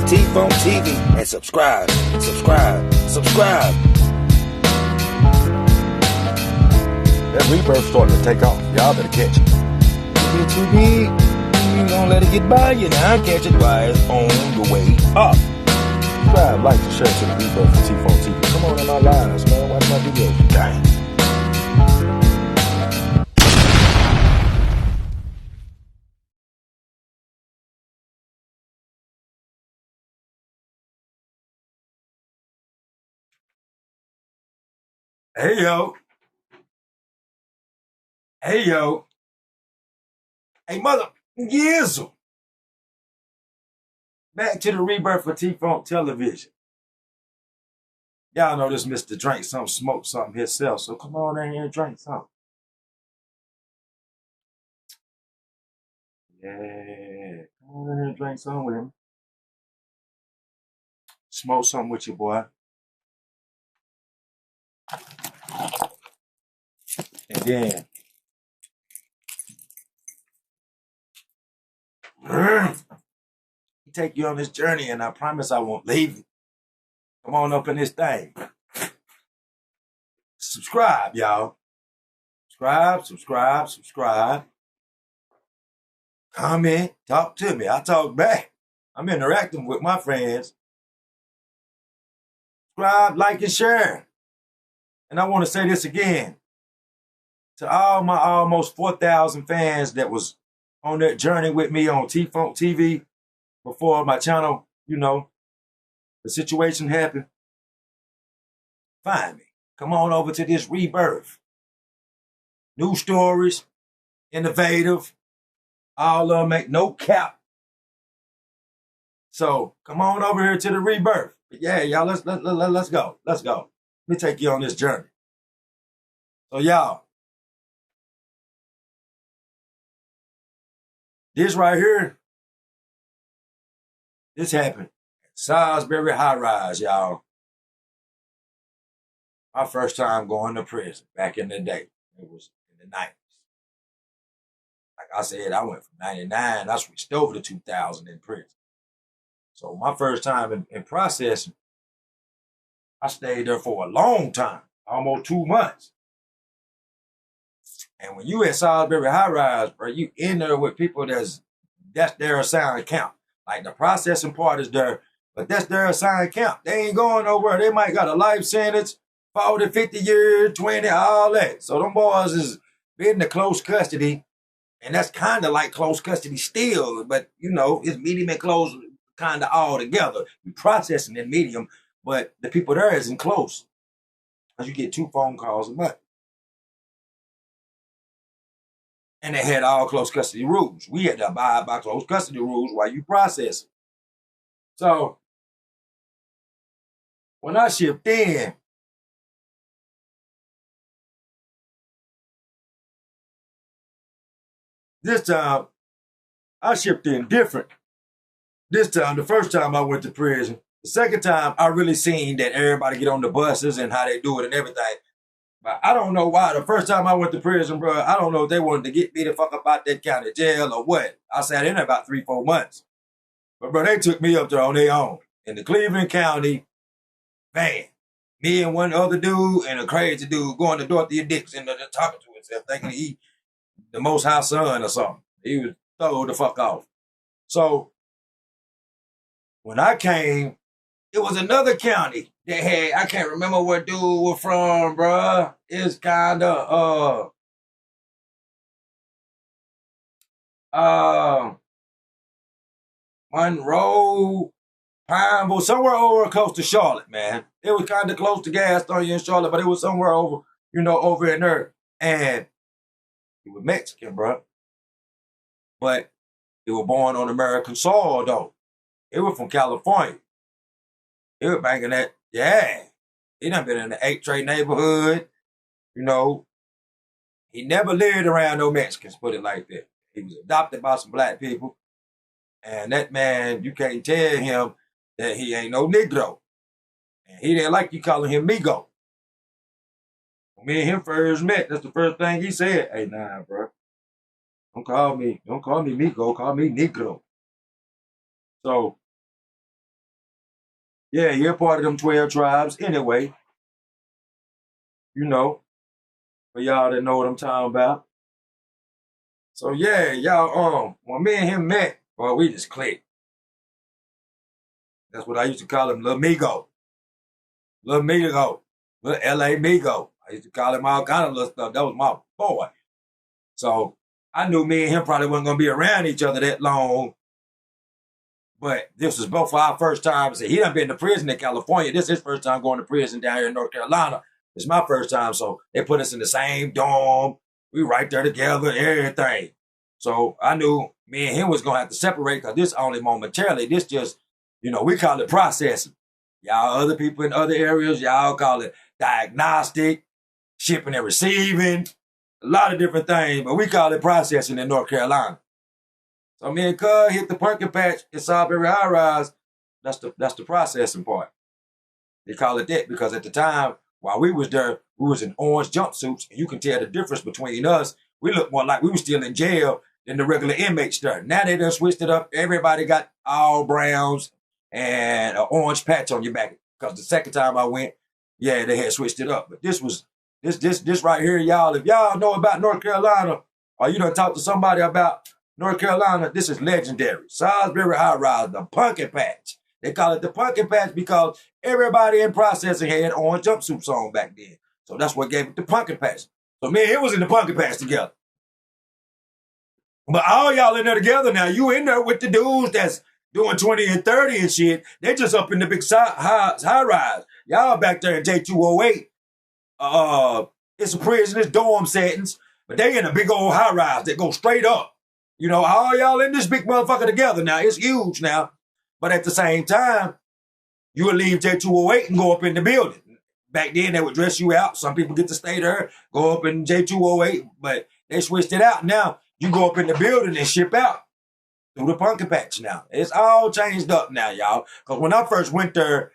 T-Funk TV and subscribe. That rebirth starting to take off. Y'all better catch it. Get too big, you gonna let it get by you now. Catch it while it's on the way up. Subscribe, like, and share to the rebirth of T-Funk TV. Come on in my lives, man. Watch my videos. Dang. Hey yo. Hey mother Gizzle. Back to the rebirth of T-Funk television. Y'all know this Mr. Drink something, smoke something himself, so come on in here and drink something. Yeah, come on in here and drink something with him. Smoke something with you, boy. And then take you on this journey, and I promise I won't leave you. Come on up in this thing. Subscribe, y'all. Subscribe. Comment, talk to me. I talk back. I'm interacting with my friends. Subscribe, like, and share. And I want to say this again. To all my almost 4,000 fans that was on that journey with me on T-Funk TV before my channel, you know, the situation happened. Find me. Come on over to this rebirth. New stories, innovative, all of them make no cap. So come on over here to the rebirth. But yeah, y'all, let's go. Let's go. Let me take you on this journey. So y'all, this right here, this happened at Salisbury High Rise, y'all. My first time going to prison back in the day. It was in the 90s. Like I said, I went from 99, I switched over to 2000 in prison. So my first time in processing, I stayed there for a long time, almost 2 months. And when you at Salisbury High Rise, bro, you in there with people that's their assigned camp. Like the processing part is there, but that's their assigned camp. They ain't going nowhere. They might got a life sentence, 40, 50 years, 20, all that. So them boys is in the close custody, and that's kind of like close custody still, but you know, it's medium and close kind of all together. You processing in medium, but the people there isn't close. Because you get 2 phone calls a month. And they had all close custody rules. We had to abide by close custody rules while you process. So when I shipped in, this time I shipped in different. This time, the first time I went to prison, the second time I really seen that everybody get on the buses and how they do it and everything. But I don't know why. The first time I went to prison, bro, I don't know if they wanted to get me the fuck up out that county jail or what. I sat in there about 3-4 months. But, bro, they took me up there on their own in the Cleveland County van. Me and one other dude and a crazy dude going to Dorothea Dixon and talking to himself, thinking he the Most High Son or something. He was throw the fuck off. So when I came, it was another county that had, I can't remember where dude was from, bruh. It's kind of, Monroe, Pineville, somewhere over close to Charlotte, man. It was kind of close to Gastonia in Charlotte, but it was somewhere over, you know, over in there. And he was Mexican, bruh. But he was born on American soil, though. It was from California. He was banging that, yeah. He done been in the 8th Trade neighborhood, you know. He never lived around no Mexicans, put it like that. He was adopted by some black people. And that man, you can't tell him that he ain't no Negro. And he didn't like you calling him MIGO. When me and him first met, that's the first thing he said. Hey, nah, bro. Don't call me MIGO, call me Negro. So Yeah, you're part of them 12 tribes anyway. You know, for y'all that know what I'm talking about. So yeah, y'all, when me and him met, well, we just clicked. That's what I used to call him, Lil Migo. Lil Migo. Lil L.A. Migo. I used to call him all kind of little stuff. That was my boy. So I knew me and him probably wasn't going to be around each other that long. But this was both our first times. He done been to prison in California. This is his first time going to prison down here in North Carolina. It's my first time. So they put us in the same dorm. We right there together and everything. So I knew me and him was going to have to separate because this only momentarily. This just, we call it processing. Y'all other people in other areas, y'all call it diagnostic, shipping and receiving, a lot of different things. But we call it processing in North Carolina. So me and Cuz hit the pumpkin patch in Salisbury High Rise. That's the processing part. They call it that because at the time, while we was there, we was in orange jumpsuits, and you can tell the difference between us. We looked more like we was still in jail than the regular inmates there. Now they done switched it up. Everybody got all browns and an orange patch on your back. Because the second time I went, yeah, they had switched it up. But this right here, y'all. If y'all know about North Carolina, or you done talk to somebody about North Carolina, this is legendary. Salisbury High Rise, the pumpkin patch. They call it the pumpkin patch because everybody in processing had orange jumpsuits on back then. So that's what gave it the pumpkin patch. So me and him was in the pumpkin patch together. But all y'all in there together now, you in there with the dudes that's doing 20 and 30 and shit. They just up in the big high rise. Y'all back there in J208. It's a prison, it's dorm settings, but they in a big old high rise that go straight up. All y'all in this big motherfucker together now. It's huge now. But at the same time, you would leave J208 and go up in the building. Back then, they would dress you out. Some people get to stay there, go up in J208, but they switched it out. Now, you go up in the building and ship out through the pumpkin patch now. It's all changed up now, y'all. Because when I first went there,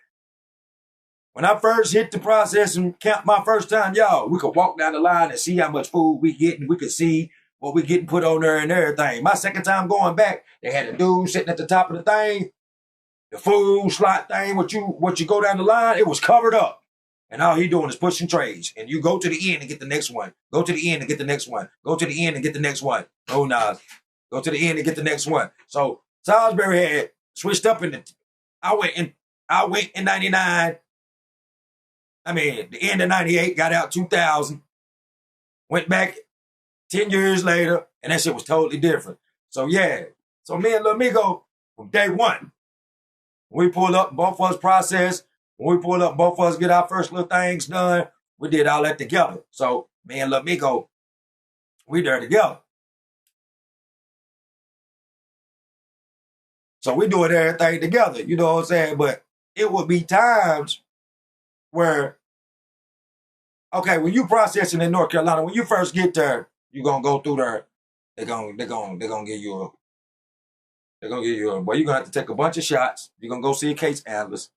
when I first hit the processing camp my first time, y'all, we could walk down the line and see how much food we getting. We could see what we getting put on there and everything. My second time going back, they had a dude sitting at the top of the thing, the food slot thing, what you go down the line, it was covered up. And all he doing is pushing trays. And you go to the end and get the next one. Go to the end and get the next one. Go to the end and get the next one. Oh, nah. Go to the end and get the next one. So Salisbury had switched up I went in 99. I mean, the end of 98, got out 2000. Went back 10 years later, and that shit was totally different. So yeah. So me and Lil Migo, from day one, when we pulled up, both of us process. When we pulled up, both of us get our first little things done. We did all that together. So me and Lil Migo, we there together. So we doing everything together, you know what I'm saying? But it would be times where, okay, when you processing in North Carolina, when you first get there, you're gonna go through there. They're gonna give you a. They're gonna give you a. Well, you're gonna have to take a bunch of shots. You're gonna go see a case analyst.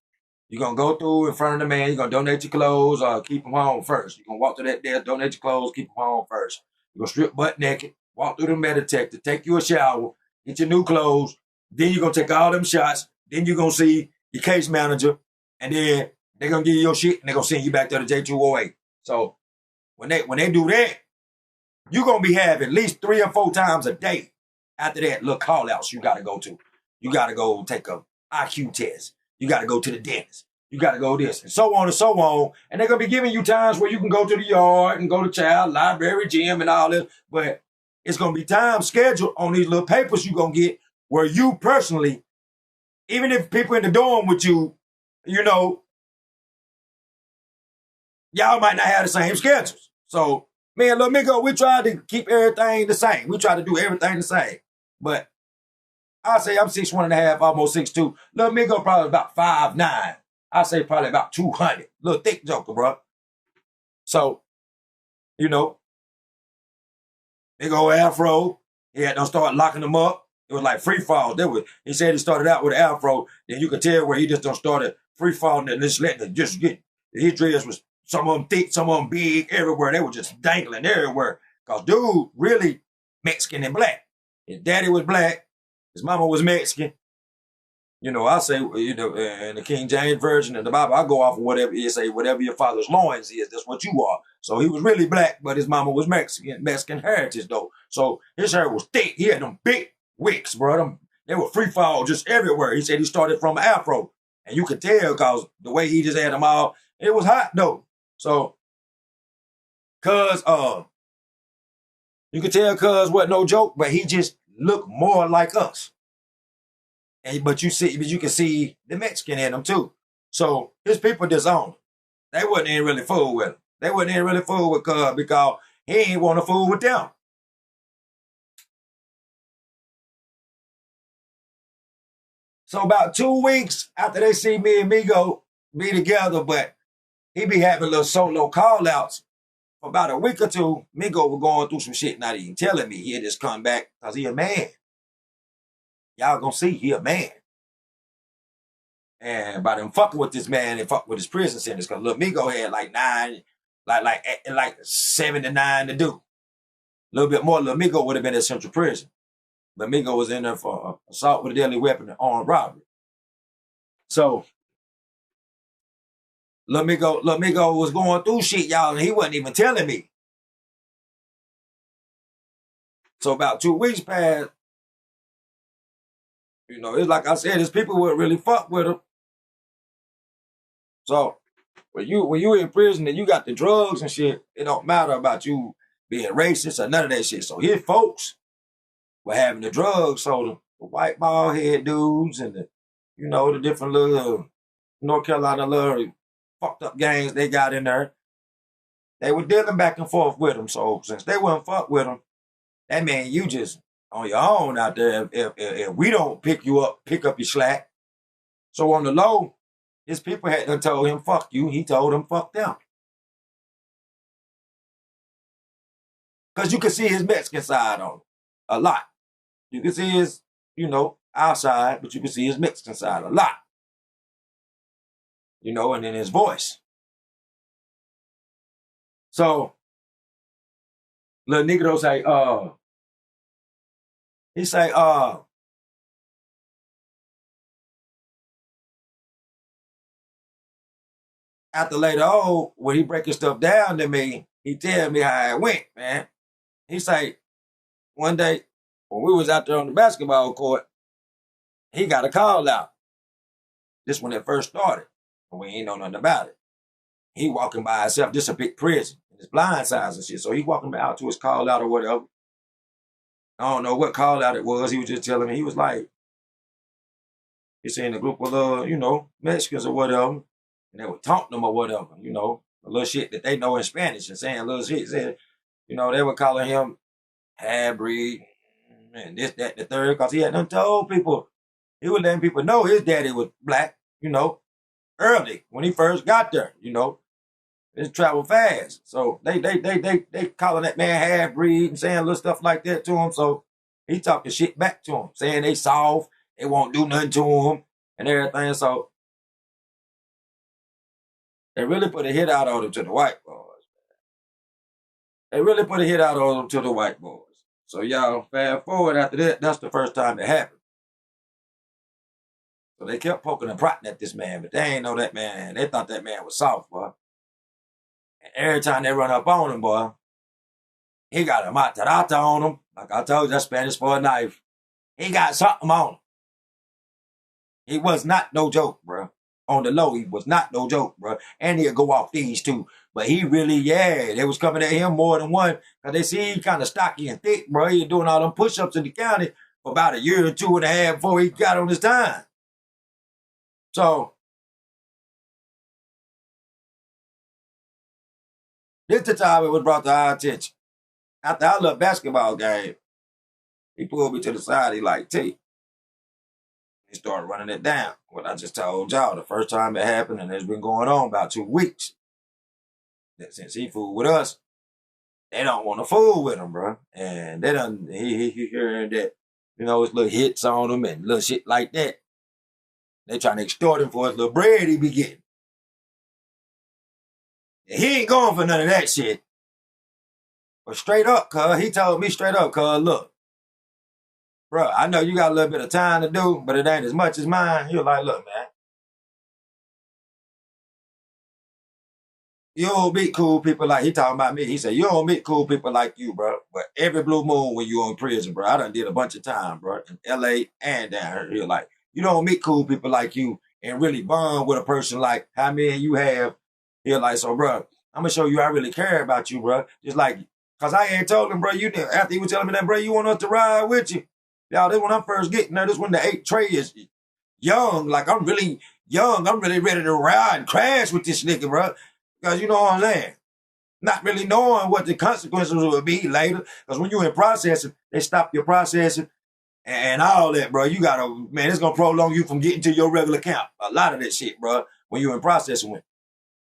You're gonna go through in front of the man. You're gonna donate your clothes or keep them home first. You're gonna walk to that desk, donate your clothes, keep them home first. You're gonna strip butt naked, walk through the metal detector, take you a shower, get your new clothes. Then you're gonna take all them shots. Then you're gonna see your case manager, and then they're gonna give you your shit and they're gonna send you back to the J208. So when they do that, you're gonna be having at least 3 or 4 times a day after that little call outs you gotta go to. You gotta go take a IQ test. You gotta go to the dentist. You gotta go this, and so on and so on. And they're gonna be giving you times where you can go to the yard and go to child, library, gym, and all this. But it's gonna be time scheduled on these little papers you're gonna get where you personally, even if people in the dorm with you, y'all might not have the same schedules. So me and Lil Migo, we try to keep everything the same. We try to do everything the same. But I say I'm 6'1.5", almost 6'2". Lil Migo probably about 5'9". I say probably about 200. Little thick joker, bro. So, Migo afro. He had to start locking them up. It was like free fall. He said he started out with an afro. Then you could tell where he just done started free falling and just letting it just get. His dreads was some of them thick, some of them big, everywhere. They were just dangling everywhere. Because dude really Mexican and black. His daddy was black. His mama was Mexican. You know, I say, you know, in the King James Version of the Bible, I go off of whatever it say, whatever your father's loins is, that's what you are. So he was really black, but his mama was Mexican heritage though. So his hair was thick. He had them big wicks, bro. They were free fall just everywhere. He said he started from an afro. And you could tell because the way he just had them all, it was hot though. So, cuz, you could tell cuz wasn't no joke, but he just looked more like us. But you can see the Mexican in him too. So his people disowned him. They wasn't even really fool with him. They wasn't even really fool with cuz because he ain't want to fool with them. So about 2 weeks after they see me and MIGO be together, but he be having little solo call outs. For about a week or two, MIGO was going through some shit, not even telling me. He'll just come back because he a man. Y'all gonna see he a man. And by them fucking with this man, they fuck with his prison sentence because little MIGO had like 7 to 9 to do. A little bit more, little MIGO would have been at central prison. But MIGO was in there for assault with a deadly weapon and armed robbery. So Lil Migo was going through shit, y'all, and he wasn't even telling me. So about 2 weeks passed. You know, it's like I said, his people would really fuck with him. So when you in prison and you got the drugs and shit, it don't matter about you being racist or none of that shit. So his folks were having the drugs, so the white bald head dudes and the different little North Carolina little fucked up gangs they got in there, they were dealing back and forth with them. So since they wouldn't fuck with them, that mean you just on your own out there if we don't pick up your slack. So on the low, his people had done told him, fuck you. He told them, fuck them. Because you can see his Mexican side on him a lot. You can see his, outside, but you can see his Mexican side a lot. And in his voice. So, little Negro say, he say, after later on, when he breaking stuff down to me, he tell me how it went, man. He say, one day, when we was out there on the basketball court, he got a call out. This when it first started. And we ain't know nothing about it. He walking by himself, just a big prison. And his blind sides and shit. So he walking out to his call out or whatever. I don't know what call out it was. He was just telling me, he was like, he seen a group of Mexicans or whatever. And they were taunting him or whatever, a little shit that they know in Spanish and saying little shit. Said, they were calling him half-breed and this, that, the third, because he had done told people, he was letting people know his daddy was black, early when he first got there, It traveled fast. So they calling that man half-breed and saying little stuff like that to him. So he talking shit back to him, saying they soft, they won't do nothing to him and everything. So they really put a hit out on him to the white boys. They really put a hit out on him to the white boys. So y'all, fast forward after that, that's the first time it happened. So they kept poking and prodding at this man, but they ain't know that man. They thought that man was soft, boy. And every time they run up on him, boy, he got a matarata on him. Like I told you, that's Spanish for a knife. He got something on him. He was not no joke, bro. On the low, he was not no joke, bro. And he'll go off these too. But he really, they was coming at him more than one. Because they see he kind of stocky and thick, bro. He was doing all them push-ups in the county for about a year or 2.5 before he got on his time. So, this the time it was brought to our attention. After our little basketball game, he pulled me to the side. He like, T. He started running it down. What I just told y'all, the first time it happened, and it's been going on about 2 weeks. That since he fooled with us, they don't want to fool with him, bro. And they done, he hearing that, his little hits on him and little shit like that. They trying to extort him for his little bread he be getting. And he ain't going for none of that shit. But straight up, cuz, he told me straight up, cuz, look, bro, I know you got a little bit of time to do, but it ain't as much as mine. You're like, look, man, you don't meet cool people like, he talking about me. He said, you don't meet cool people like you, bro. But every blue moon when you in prison, bro, I done did a bunch of time, bro, in LA and down here. You're like, you don't meet cool people like you and really bond with a person like how many you have. You're like, so, bro, I'm gonna show you I really care about you, bro. Just like, cause I ain't told him, bro, you after he was telling me that, bro, you want us to ride with you. Y'all, this when I'm first getting there, this when the 8 tray is young. Like, I'm really young. I'm really ready to ride and crash with this nigga, bro. Because you know what I'm saying? Not really knowing what the consequences will be later. Because when you're in processing, they stop your processing and all that, bro. You gotta, man, it's gonna prolong you from getting to your regular count. A lot of that shit, bro, when you're in processing with.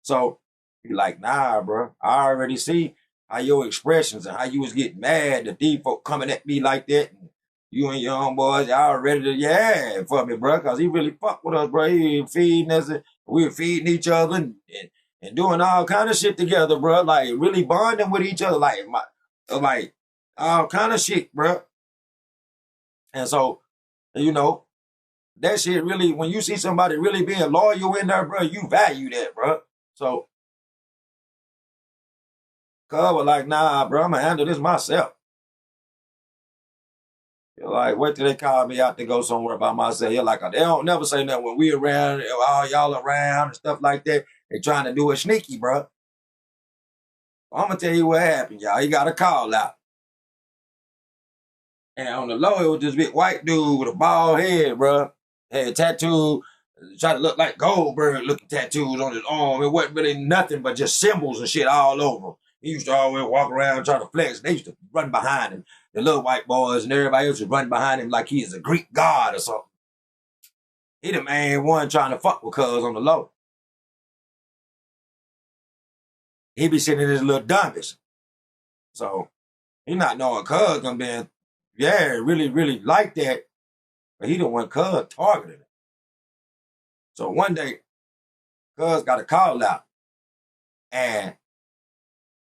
So you're like, nah, bro. I already see how your expressions and how you was getting mad, the default coming at me like that. And you and your homeboys, y'all ready to, yeah, for me, bro. Because he really fucked with us, bro. He was feeding us. And we were feeding each other and doing all kind of shit together, bro. Like, really bonding with each other. Like all kind of shit, bro. And so, you know, that shit really, when you see somebody really being loyal in there, bro, you value that, bro. So, cuz was like, nah, bro, I'm gonna handle this myself. You're like, wait till they call me out to go somewhere by myself. You're like, they don't never say nothing when we around, all y'all around and stuff like that. They trying to do it sneaky, bro. I'm gonna tell you what happened, y'all. He got a call out. And on the low, it was this big white dude with a bald head, bro. Had tattoo, tried to look like Goldberg looking tattoos on his arm. It wasn't really nothing but just symbols and shit all over. He used to always walk around trying to flex. They used to run behind him. The little white boys and everybody else would run behind him like he is a Greek god or something. He the main one trying to fuck with cuz on the low. He be sitting in his little dummies. So he not knowing cuz gonna be, yeah, really, really like that. But he the one cuz targeted him. So one day, cuz got a call out. And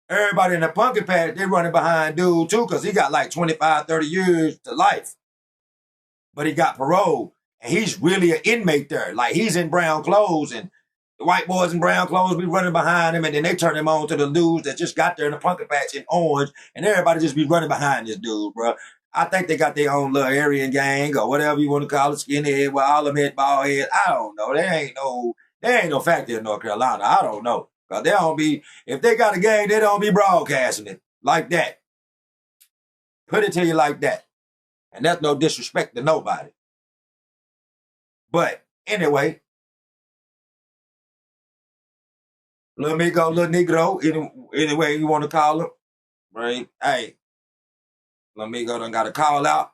everybody in the pumpkin patch, they running behind dude too, because he got like 25, 30 years to life. But he got parole. And he's really an inmate there. Like, he's in brown clothes, and the white boys in brown clothes be running behind him, and then they turn him on to the dudes that just got there in the pumpkin patch in orange, and everybody just be running behind this dude, bro. I think they got their own little Aryan gang or whatever you want to call it, skinhead, with all them head, bald head. I don't know. There ain't no factor in North Carolina. I don't know. Cause they don't be, if they got a gang, they don't be broadcasting it like that. Put it to you like that. And that's no disrespect to nobody. But anyway, little Migo, little Negro, any way you want to call him, right? Hey, little Migo done got a call out.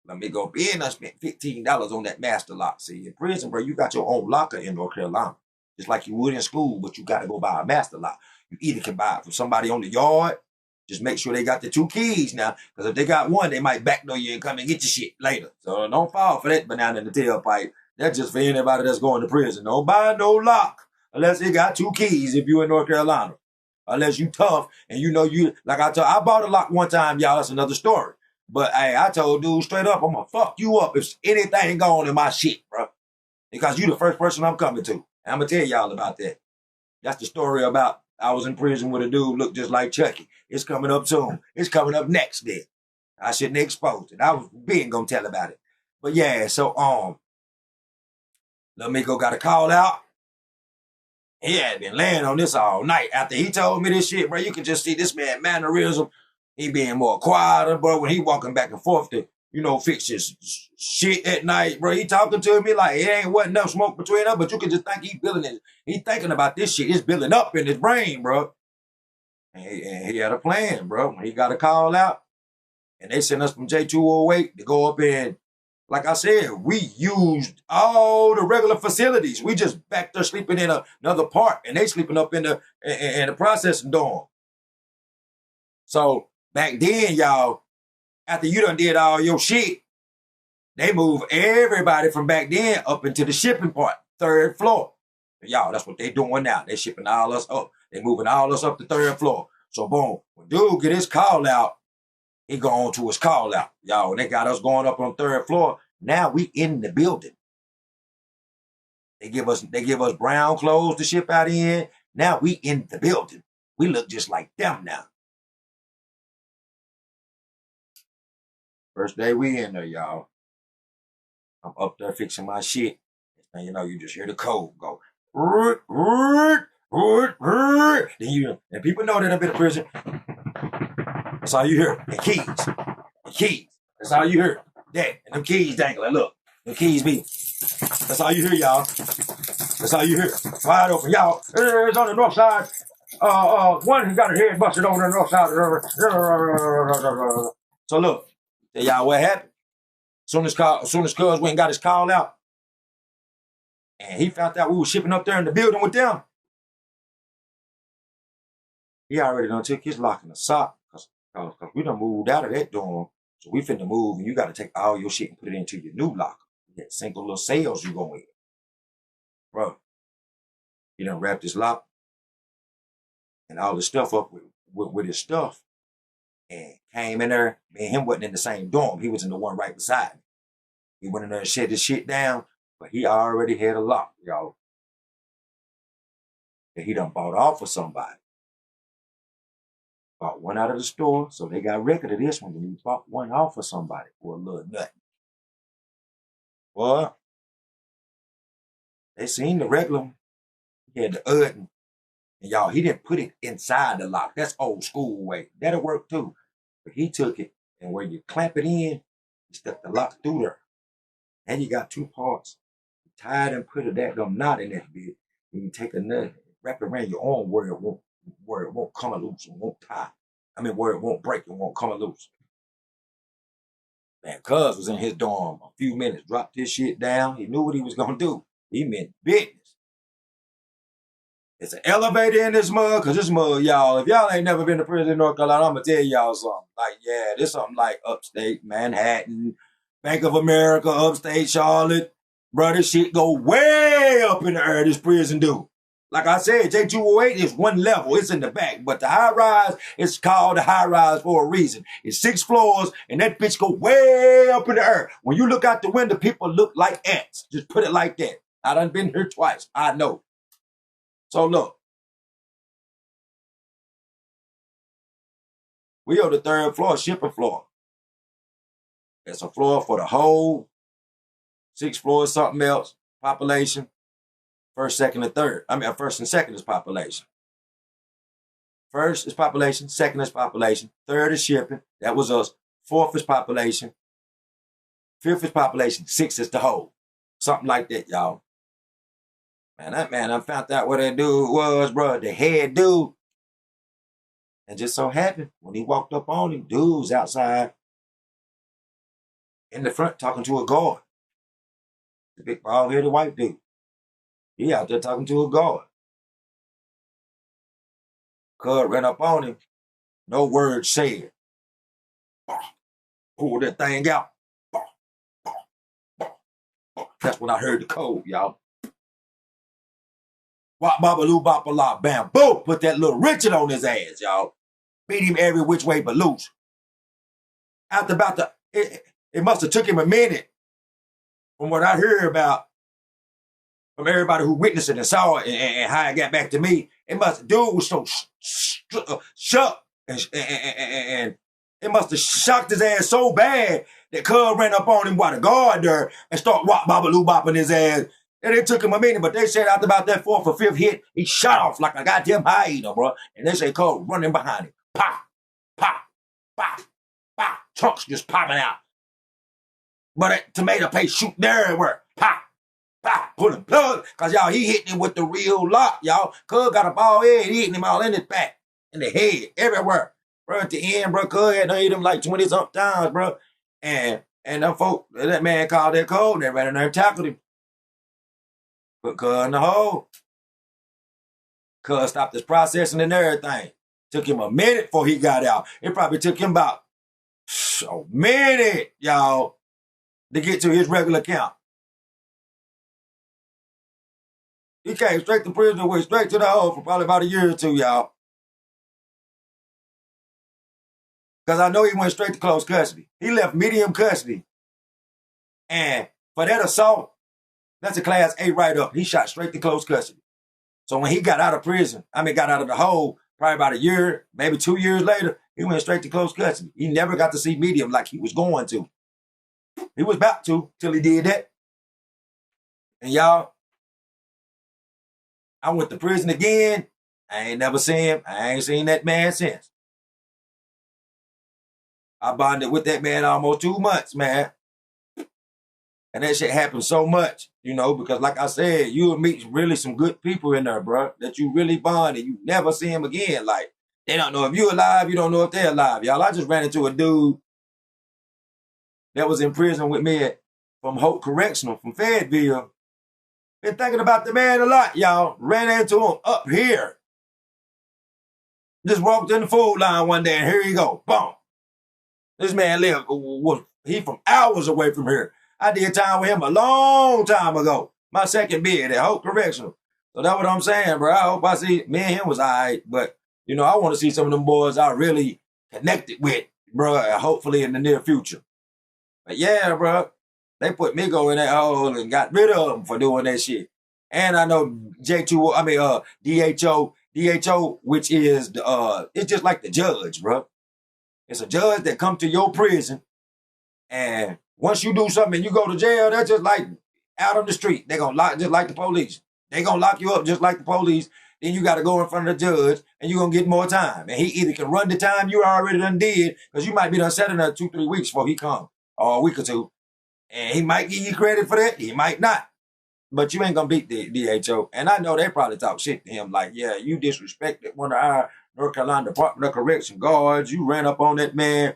Let me go in. I spent $15 on that master lock. See, in prison, bro, you got your own locker in North Carolina. Just like you would in school, but you got to go buy a master lock. You either can buy it from somebody on the yard. Just make sure they got the 2 keys now. Because if they got one, they might backdoor you and come and get your shit later. So don't fall for that banana in the tailpipe. That's just for anybody that's going to prison. Don't buy no lock unless it got 2 keys if you in North Carolina. Unless you tough and you know you, like I bought a lock one time, y'all. That's another story. But hey, I told dude straight up, I'm gonna fuck you up if anything going in my shit, bro. Because you the first person I'm coming to. And I'm gonna tell y'all about that. That's the story about I was in prison with a dude looked just like Chucky. It's coming up soon. It's coming up next then. I shouldn't expose it. I was being gonna tell about it. But yeah, so Lil Miko got a call out. He had been laying on this all night. After he told me this shit, bro, you can just see this man mannerism. He being more quieter, bro, when he walking back and forth to, fix his shit at night, bro. He talking to me like it ain't wasn't enough smoke between us, but you can just think he building it. He thinking about this shit. It's building up in his brain, bro. And he had a plan, bro. When he got a call out, and they sent us from J208 to go up in, like I said, we used all the regular facilities. We just back there sleeping in another part, and they sleeping up in the processing dorm. So back then, y'all, after you done did all your shit, they move everybody from back then up into the shipping part, 3rd floor. Y'all, that's what they doing now. They shipping all us up. They moving all us up to 3rd floor. So boom, when dude get his call out, He go on to his call out. Y'all, they got us going up on 3rd floor. Now we in the building. They give us brown clothes to ship out in. Now we in the building. We look just like them now. First day we in there, y'all. I'm up there fixing my shit. And you know, you just hear the code go. Then and people know that I've been in prison. That's all you hear. And keys. And keys. That's all you hear. That. And them keys dangling. Look. Them keys be. That's all you hear, y'all. That's all you hear. Wide open, y'all. It's on the north side. One who got her head busted on the north side. So look, tell y'all what happened. As soon as Cuz went and got his call out, and he found out we were shipping up there in the building with them, he already done took his lock in the sock, because we done moved out of that dorm. So we finna move, and you got to take all your shit and put it into your new locker. You got single little cells you go in. Bro, he done wrapped his lock and all the stuff up with his stuff, and came in there. Me and him wasn't in the same dorm. He was in the one right beside me. He went in there and shut his shit down, but he already had a lock, y'all. And he done bought off of somebody. Bought one out of the store, so they got record of this one. When you bought one off of somebody for a little nothing. Well, they seen the regular one. He had the Udden. And y'all, he didn't put it inside the lock. That's old school way. That'll work too. But he took it, and where you clamp it in, you stuck the lock through there. And you got 2 parts. You tied and put a daggum knot in that bit. And you take a nut, wrap it around your arm where it won't come loose and won't tie. I mean, where it won't break and won't come loose. Man, Cuz was in his dorm a few minutes, dropped his shit down. He knew what he was gonna do. He meant business. It's an elevator in this mug, because this mug, y'all, if y'all ain't never been to prison in North Carolina, I'm going to tell y'all something. Like, yeah, this something like upstate Manhattan, Bank of America, upstate Charlotte. Bro, this shit go way up in the air, this prison do. Like I said, J208 is one level. It's in the back. But the high rise is called the high rise for a reason. It's 6 floors, and that bitch go way up in the air. When you look out the window, people look like ants. Just put it like that. I done been here twice. I know. So look, we on the 3rd floor, shipping floor. It's a floor for the whole 6 floors, something else, population. 1st, 2nd, and 3rd. I mean, 1st and 2nd is population. 1st is population, 2nd is population, 3rd is shipping. That was us. 4th is population. 5th is population. 6th is the whole. Something like that, y'all. Man, I found out what that dude was, bro. The head dude. And just so happened, when he walked up on him, dude's outside in the front talking to a guard. The big bald-headed white dude. He out there talking to a guard. Cuz ran up on him. No words said. Pulled that thing out. That's when I heard the code, y'all. Wop, babaloo, bopala, bam, boom. Put that little Richard on his ass, y'all. Beat him every which way but loose. After about it must have took him a minute, from what I heard about, from everybody who witnessed it and saw it and how it got back to me. Dude was so shook, and it must have shocked his ass so bad that Cub ran up on him while the guard there and started wop, babaloo, bopping his ass. And it took him a minute, but they said after about that 4th or 5th hit, he shot off like a goddamn hyena, bro. And they say Cub running behind him. Pop, pop, pop, pop. Chunks just popping out. But that tomato paste shooting everywhere. Pop, pop, pulling plug. Because, y'all, he hitting him with the real lock, y'all. Cub got a bald head. He hitting him all in his back, in the head, everywhere. Bro, at the end, bro, Cub had hit him like 20-something times, bro. And them folk, that man called that code, and they ran in there and tackled him. Put Cuz in the hole. Cuz stopped his processing and everything. Took him a minute before he got out. It probably took him about a minute, y'all, to get to his regular count. He came straight to prison, went straight to the hole for probably about a year or 2, y'all. Because I know he went straight to close custody. He left medium custody. And for that assault, that's a class A write-up. He shot straight to close custody. So when he got out of prison, got out of the hole, probably about a year, maybe 2 years later, he went straight to close custody. He never got to see medium like he was going to. He was about to till he did that. And y'all, I went to prison again. I ain't never seen him. I ain't seen that man since. I bonded with that man almost 2 months, man. And that shit happened so much, because like I said, you will meet really some good people in there, bro, that you really bond and you never see them again. Like, they don't know if you're alive, you don't know if they're alive. Y'all, I just ran into a dude that was in prison with me from Hope Correctional, from Fayetteville. Been thinking about the man a lot, y'all. Ran into him up here. Just walked in the food line one day and here you go. Boom. This man he from hours away from here. I did time with him a long time ago. My second bid at Hope Correctional. So that's what I'm saying, bro. I hope I see, me and him was all right. But, I want to see some of them boys I really connected with, bro, hopefully in the near future. But yeah, bro, they put MIGO in that hole and got rid of him for doing that shit. And I know DHO, which is, it's just like the judge, bro. It's a judge that come to your prison, and once you do something and you go to jail, that's just like out on the street. They're going to lock, just like the police. They're going to lock you up just like the police. Then you got to go in front of the judge, and you're going to get more time. And he either can run the time you already done did, because you might be done set in there 2-3 weeks before he come, or a week or two. And he might give you credit for that. He might not. But you ain't going to beat the DHO. And I know they probably talk shit to him like, yeah, you disrespected one of our North Carolina Department of Correction guards. You ran up on that man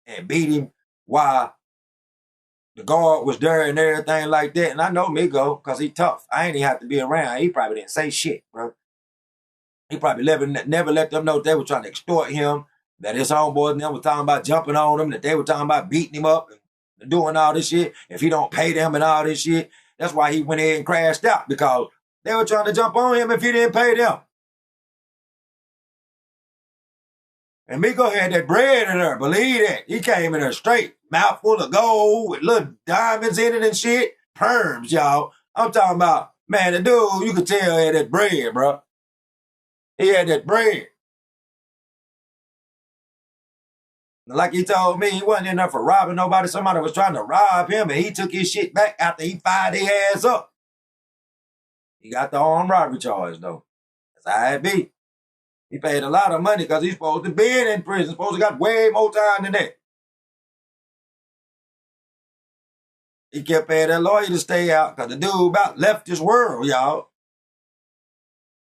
and beat him while the guard was there and everything like that. And I know MIGO, because he tough. I ain't even have to be around. He probably didn't say shit, bro. He probably never let them know they were trying to extort him, that his homeboys and them were talking about jumping on him, that they were talking about beating him up and doing all this shit. If he don't pay them and all this shit, that's why he went ahead and crashed out, because they were trying to jump on him if he didn't pay them. And MIGO had that bread in there, believe that. He came in there straight, mouth full of gold with little diamonds in it and shit. Perms, y'all. I'm talking about, man, the dude, you could tell he had that bread, bro. He had that bread. Like he told me, he wasn't in there for robbing nobody. Somebody was trying to rob him, and he took his shit back after he fired their ass up. He got the armed robbery charge, though. That's how it be. He paid a lot of money because he's supposed to be in prison. Supposed to got way more time than that. He kept paying that lawyer to stay out because the dude about left this world, y'all.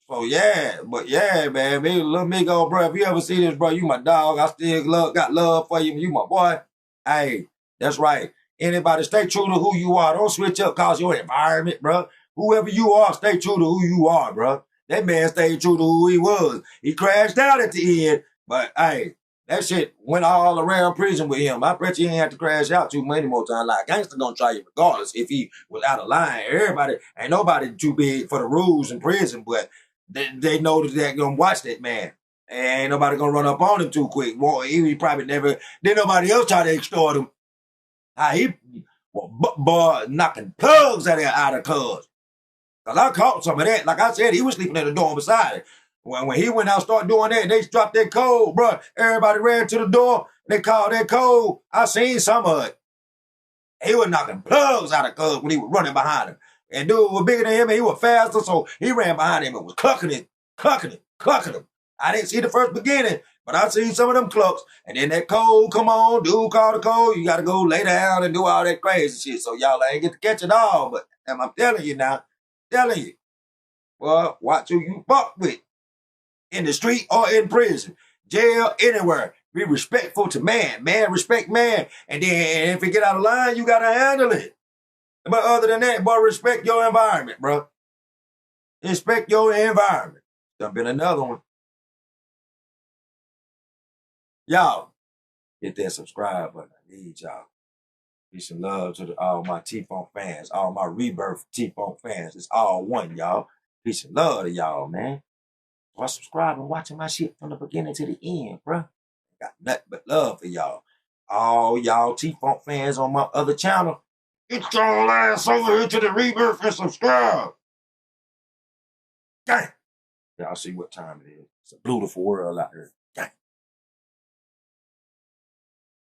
So yeah, but yeah, man, little MIGO, bro. If you ever see this, bro, you my dog. I still got love for you. You my boy. Hey, that's right. Anybody, stay true to who you are. Don't switch up cause your environment, bro. Whoever you are, stay true to who you are, bro. That man stayed true to who he was. He crashed out at the end, but hey, that shit went all around prison with him. I bet you ain't have to crash out too many more times. Like, gangster gonna try you regardless if he was out of line. Everybody, ain't nobody too big for the rules in prison, but they know that they're gonna watch that man. And ain't nobody gonna run up on him too quick. Well, he probably never, did nobody else try to extort him. Boy, knocking plugs out of cuz. Because I caught some of that. Like I said, he was sleeping in the dorm beside it. When he went out, started doing that, they dropped that code, bro. Everybody ran to the door. They called that code. I seen some of it. He was knocking plugs out of cuz when he was running behind him. And dude was bigger than him, and he was faster, so he ran behind him and was clucking him. I didn't see the first beginning, but I seen some of them clucks. And then that code come on, dude called the code. You got to go lay down and do all that crazy shit. So y'all ain't get to catch it all, but I'm telling you now. Telling you, well, watch who you fuck with. In the street or in prison, jail, anywhere. Be respectful to man. Man, respect man. And then if you get out of line, you got to handle it. But other than that, boy, respect your environment, bro. Respect your environment. Done been another one. Y'all, hit that subscribe button. I need y'all. Peace and love to all my T-Funk fans, all my Rebirth T-Funk fans. It's all one, y'all. Peace and love to y'all, man. So I subscribe and watching my shit from the beginning to the end, bro. Got nothing but love for y'all. All y'all T-Funk fans on my other channel, get your ass over here to the Rebirth and subscribe. Gang. Y'all see what time it is. It's a beautiful world out here. Gang.